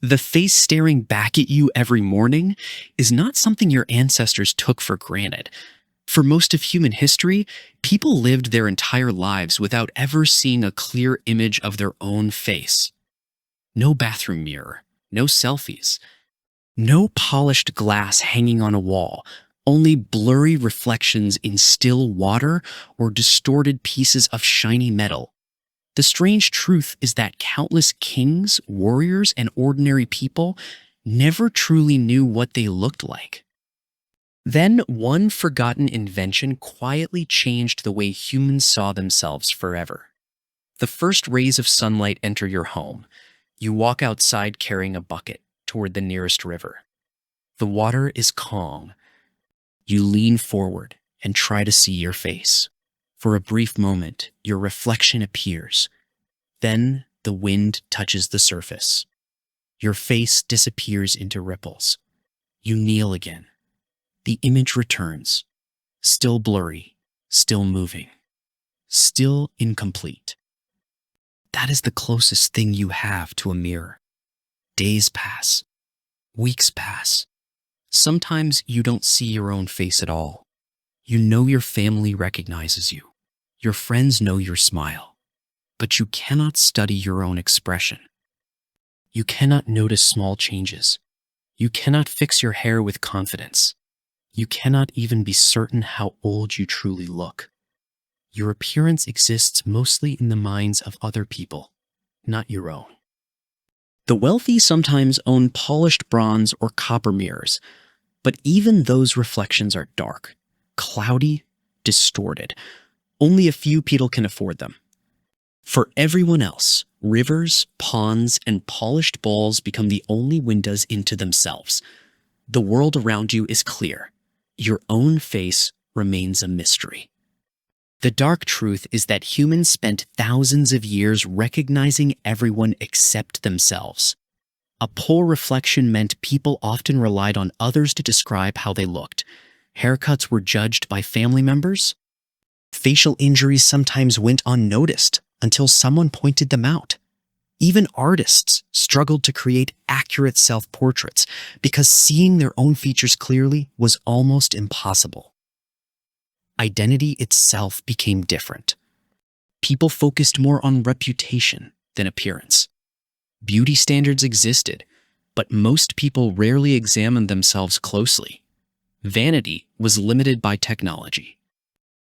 The face staring back at you every morning is not something your ancestors took for granted. For most of human history, people lived their entire lives without ever seeing a clear image of their own face. No bathroom mirror, no selfies, no polished glass hanging on a wall, only blurry reflections in still water or distorted pieces of shiny metal. The strange truth is that countless kings, warriors, and ordinary people never truly knew what they looked like. Then, one forgotten invention quietly changed the way humans saw themselves forever. The first rays of sunlight enter your home. You walk outside carrying a bucket toward the nearest river. The water is calm. You lean forward and try to see your face. For a brief moment, your reflection appears. Then the wind touches the surface. Your face disappears into ripples. You kneel again. The image returns, still blurry, still moving, still incomplete. That is the closest thing you have to a mirror. Days pass. Weeks pass. Sometimes you don't see your own face at all. You know your family recognizes you. Your friends know your smile. But you cannot study your own expression. You cannot notice small changes. You cannot fix your hair with confidence. You cannot even be certain how old you truly look. Your appearance exists mostly in the minds of other people, not your own. The wealthy sometimes own polished bronze or copper mirrors, but even those reflections are dark, cloudy, distorted. Only a few people can afford them. For everyone else, rivers, ponds, and polished bowls become the only windows into themselves. The world around you is clear. Your own face remains a mystery. The dark truth is that humans spent thousands of years recognizing everyone except themselves. A poor reflection meant people often relied on others to describe how they looked. Haircuts were judged by family members. Facial injuries sometimes went unnoticed until someone pointed them out. Even artists struggled to create accurate self-portraits because seeing their own features clearly was almost impossible. Identity itself became different. People focused more on reputation than appearance. Beauty standards existed, but most people rarely examined themselves closely. Vanity was limited by technology.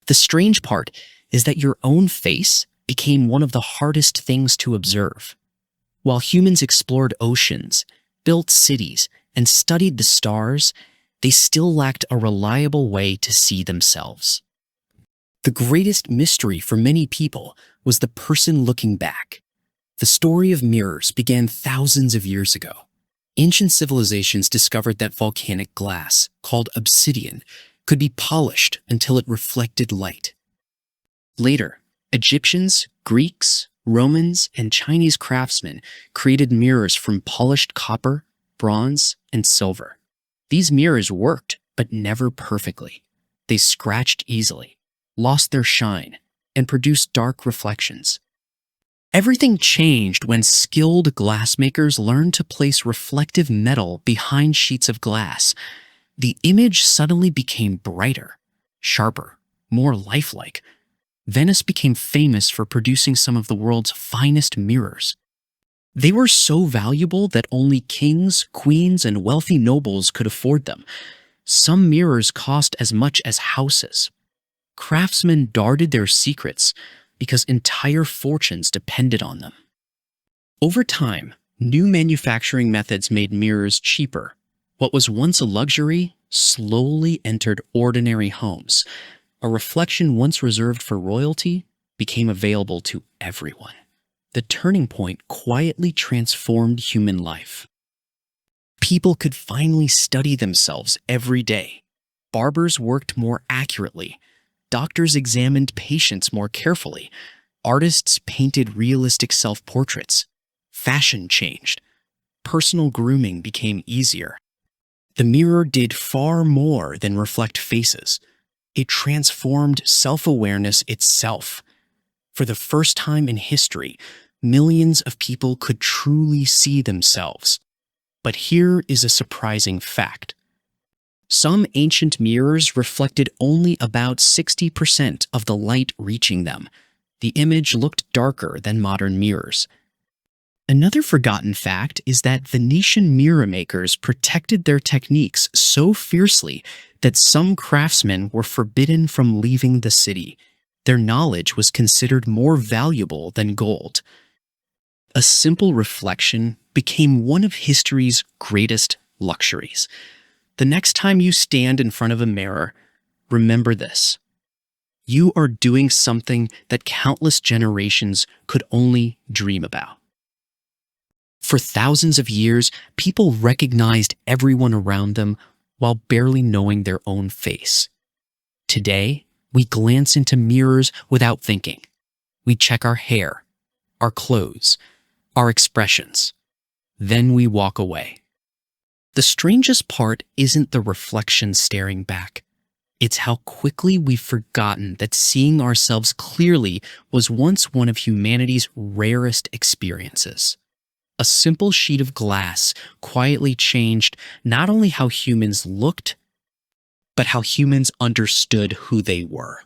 The strange part is that your own face became one of the hardest things to observe. While humans explored oceans, built cities, and studied the stars, they still lacked a reliable way to see themselves. The greatest mystery for many people was the person looking back. The story of mirrors began thousands of years ago. Ancient civilizations discovered that volcanic glass, called obsidian, could be polished until it reflected light. Later, Egyptians, Greeks, Romans, and Chinese craftsmen created mirrors from polished copper, bronze, and silver. These mirrors worked, but never perfectly. They scratched easily, lost their shine, and produced dark reflections. Everything changed when skilled glassmakers learned to place reflective metal behind sheets of glass. The image suddenly became brighter, sharper, more lifelike. Venice became famous for producing some of the world's finest mirrors. They were so valuable that only kings, queens, and wealthy nobles could afford them. Some mirrors cost as much as houses. Craftsmen guarded their secrets because entire fortunes depended on them. Over time, new manufacturing methods made mirrors cheaper. What was once a luxury slowly entered ordinary homes. A reflection once reserved for royalty became available to everyone. The turning point quietly transformed human life. People could finally study themselves every day. Barbers worked more accurately. Doctors examined patients more carefully. Artists painted realistic self-portraits. Fashion changed. Personal grooming became easier. The mirror did far more than reflect faces. It transformed self-awareness itself. For the first time in history, millions of people could truly see themselves. But here is a surprising fact. Some ancient mirrors reflected only about 60% of the light reaching them. The image looked darker than modern mirrors. Another forgotten fact is that Venetian mirror makers protected their techniques so fiercely that some craftsmen were forbidden from leaving the city. Their knowledge was considered more valuable than gold. A simple reflection became one of history's greatest luxuries. The next time you stand in front of a mirror, remember this. You are doing something that countless generations could only dream about. For thousands of years, people recognized everyone around them while barely knowing their own face. Today, we glance into mirrors without thinking. We check our hair, our clothes, our expressions. Then we walk away. The strangest part isn't the reflection staring back. It's how quickly we've forgotten that seeing ourselves clearly was once one of humanity's rarest experiences. A simple sheet of glass quietly changed not only how humans looked, but how humans understood who they were.